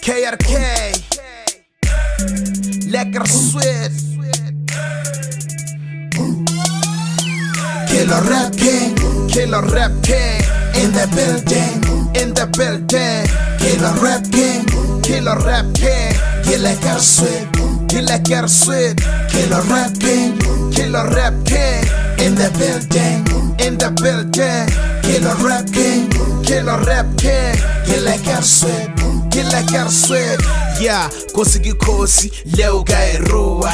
KRK Lekker sweet Killer Rap King, Killer Rap King in the building, in the building. Killer Rap King, Killer Rap King you lekker sweet. Lekker sweet. Killer Rap King, Killer Rap King in the building, in the building. Killer Rap King, Killer Rap King you lekker sweet. Lekker sweet. Yeah, kosi ki kosi leo gairua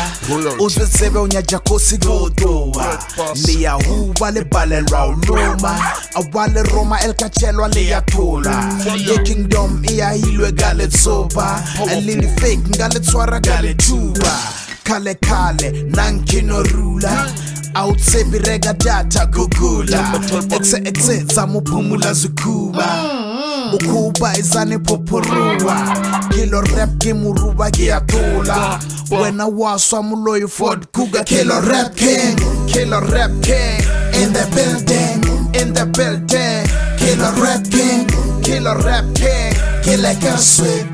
uzwetsebe unyaja kosi godoa liya huba le balelwa uluma awale Roma elkachelwa liyathola ye kingdom iyahilwe galetsoba alili fake ngaletswara galethuba kale kale nankino rula awutsebireka data gugula exe zamuphumula zikuba ukuba izane poporua Killer Rap Kimuruba giyatola wena waswa muloyi Ford Kuga. Killer Rap King, Killer Rap King in the building, in the building. Killer Rap King, Killer Rap King you lekker sweet.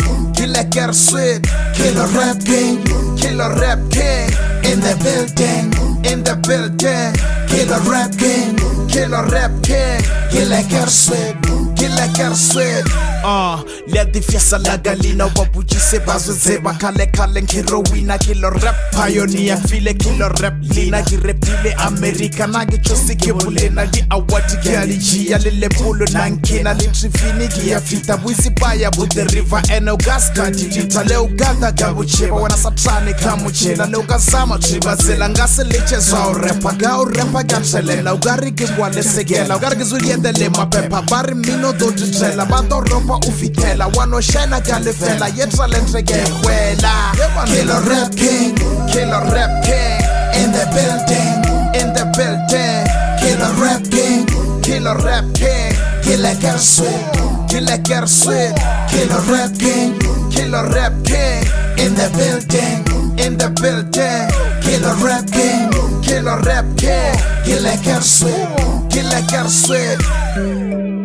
lekker sweet. Killer Rap King, Killer Rap King in the building, in the building. Killer Rap King, Killer Rap King you lekker sweet. lekker sweet. Leti fiesta la galina wabujise bazwezeba kale kale nkirowina. Killer Rap pioneer file Killer Rap lina girepile America nagi chosi kibulena di awati kiali jia lile polo nankina litrifini gia fita buizi baya bude river eno gas kadilita leo gada gabucheba wana satrani kamuchela leo gazama triba zela ngase leche zao repa gao repa ganselela ugari gimwale segela ugari gizuyedele mapepa bari mino doti trela bado ropa ufitela wano shena galefela yetra lentrege huela. Killer Rap King, Killer Rap King in the building, in the building. Killer Rap King, Killer Rap King you lekker sweet. lekker sweet. Killer Rap King, Killer Rap King in the building, in the building. Killer Rap King, Killer Rap King you lekker sweet. lekker sweet.